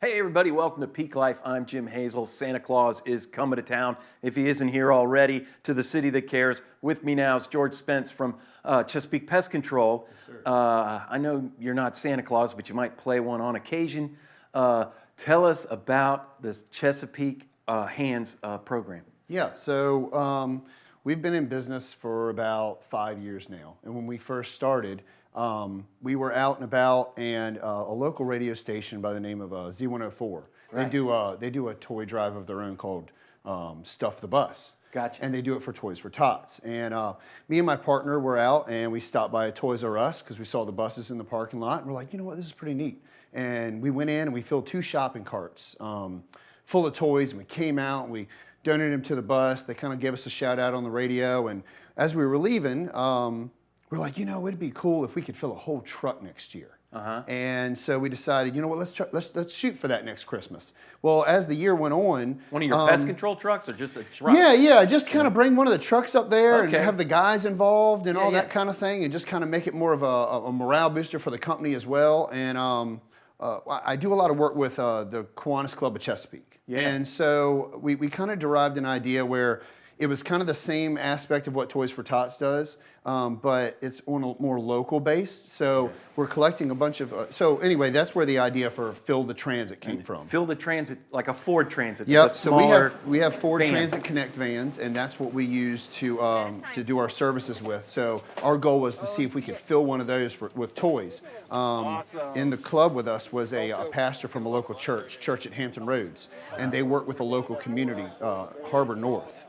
Hey everybody, welcome to Peak Life. I'm Jim Hazel. Santa Claus is coming to town, if he isn't here already, to the city that cares. With me now is George Spence from Chesapeake Pest Control. Yes, sir. I know you're not Santa Claus, but you might play one on occasion. Tell us about this Chesapeake Hands program. Yeah, so we've been in business for about 5 years now. And when we first started, we were out and about, and a local radio station by the name of Z104. Right. They do a toy drive of their own called Stuff the Bus. Gotcha. And they do it for Toys for Tots. And me and my partner were out, and we stopped by a Toys R Us because we saw the buses in the parking lot, and we're like, you know what, this is pretty neat. And we went in and we filled 2 shopping carts full of toys, and we came out and we donated them to the bus. They kind of gave us a shout out on the radio, and as we were leaving, we're like, you know, it'd be cool if we could fill a whole truck next year. And so we decided, you know what, let's shoot for that next Christmas. Well, as the year went on, One of your pest control trucks or just a truck? yeah, just kind of bring one of the trucks up there and Okay. have the guys involved and all yeah. that kind of thing, and just kind of make it more of a morale booster for the company as well. And I do a lot of work with the Kiwanis Club of Chesapeake. Yeah. And so we kind of derived an idea where it was kind of the same aspect of what Toys for Tots does, but it's on a more local base. So we're collecting a bunch of, so anyway, that's where the idea for Fill the Transit came from. Fill the Transit, like a Ford Transit. Yep. a So smaller we have Ford van. Transit Connect vans, and that's what we use to do our services with. So our goal was to see if we could fill one of those with toys. In the club with us was a pastor from a local church at Hampton Roads, and they work with a local community, Harbor North,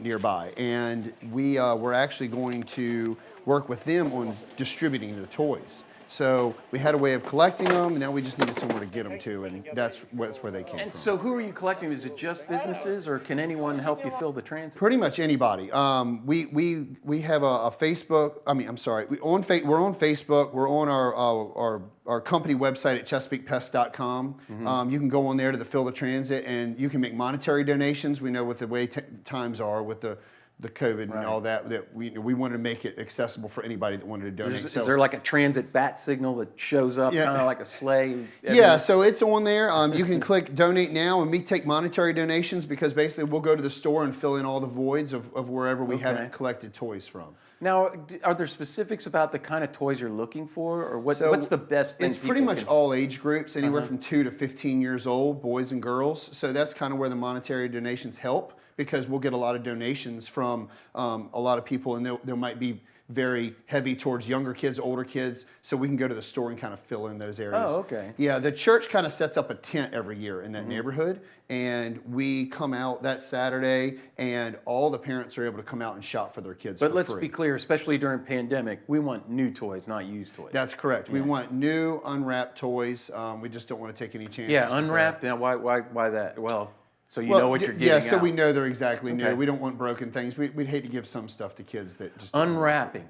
nearby, and we were actually going to work with them on distributing the toys. So we had a way of collecting them, and now we just needed somewhere to get them to, and that's where they came And from. so who are you collecting? Is it just businesses, or can anyone help you fill the transit? Pretty much anybody. We have a Facebook. We're on Facebook. We're on our company website at ChesapeakePest.com. You can go on there to the Fill the Transit, and you can make monetary donations. We know with the way times are with the COVID and all that we wanted to make it accessible for anybody that wanted to donate. Is there like a transit bat signal that shows up, kind of like a sleigh? Yeah, so it's on there. You can click Donate Now, and we take monetary donations because basically we'll go to the store and fill in all the voids of wherever we haven't collected toys from. Now, are there specifics about the kind of toys you're looking for, or what's the best thing? It's pretty much all age groups, anywhere from 2 to 15 years old, boys and girls. So that's kind of where the monetary donations help, because we'll get a lot of donations from a lot of people, and they might be very heavy towards younger kids, older kids, so we can go to the store and kind of fill in those areas. Oh, okay. Yeah, the church kind of sets up a tent every year in that neighborhood, and we come out that Saturday, and all the parents are able to come out and shop for their kids for free. But let's be clear, especially during pandemic, we want new toys, not used toys. That's correct. We want new, unwrapped toys. We just don't want to take any chances. Yeah, unwrapped. Now, why that? Well, so you know what you're getting Yeah, so out. we know they're exactly Okay. new. We don't want broken things. We'd hate to give some stuff to kids that just Unwrapping.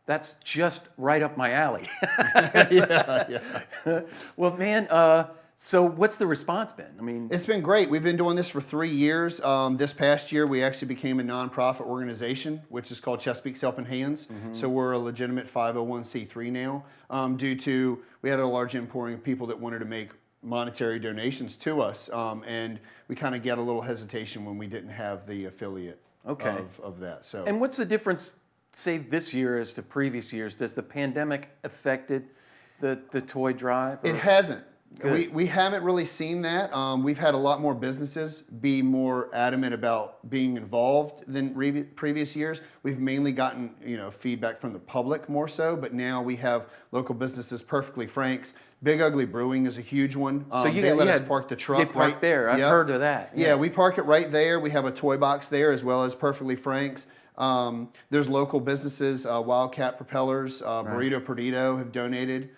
That's just right up my alley. yeah. Well, man, so what's the response been? I mean, It's been great. We've been doing this for 3 years. This past year, we actually became a nonprofit organization, which is called Chesapeake's Helping Hands. So we're a legitimate 501c3 now, due to we had a large inpouring of people that wanted to make monetary donations to us, and we kind of get a little hesitation when we didn't have the affiliate of that. So, and what's the difference, say, this year as to previous years? Does the pandemic affected the toy drive? it hasn't. Good. We haven't really seen that. We've had a lot more businesses be more adamant about being involved than previous years. We've mainly gotten feedback from the public more so, but now we have local businesses. Perfectly Frank's, Big Ugly Brewing is a huge one. So they let us park the truck. They park right there. I've heard of that. Yeah, we park it right there. We have a toy box there as well as Perfectly Frank's. There's local businesses, Wildcat Propellers, Burrito Perdido have donated.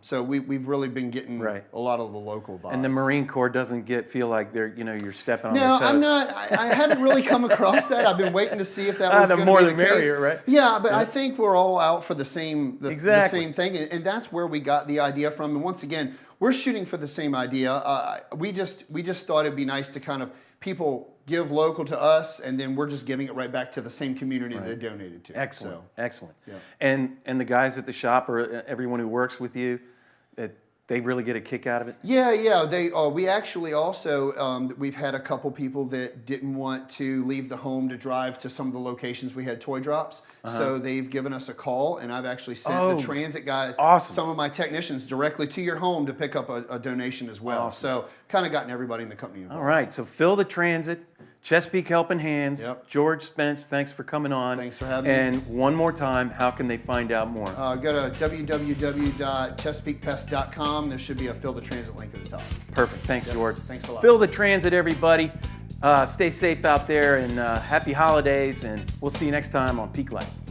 So we've really been getting a lot of the local vibe. And the Marine Corps doesn't feel like you're stepping on their No, toes. I'm not. I haven't really come across that. I've been waiting to see if that was the going more to be the the case. merrier, right? Yeah, but I think we're all out for the same Exactly. the same thing, and that's where we got the idea from. And once again, we're shooting for the same idea. We just thought it'd be nice to kind of people give local to us, and then we're just giving it right back to the same community that they donated to. Excellent, So, excellent. yeah. And the guys at the shop, or everyone who works with you, they really get a kick out of it? Yeah. We actually also we've had a couple people that didn't want to leave the home to drive to some of the locations we had toy drops. So they've given us a call, and I've actually sent the transit guys, some of my technicians, directly to your home to pick up a donation as well. So kind of gotten everybody in the company involved. All right, so fill the transit. Chesapeake Helping Hands. Yep. George Spence, thanks for coming on. Thanks for having me. And one more time, how can they find out more? Go to www.chesapeakepest.com. There should be a Fill the Transit link at the top. Perfect. Thanks, George. Thanks a lot. Fill the transit, everybody. Stay safe out there, and happy holidays, and we'll see you next time on Peak Life.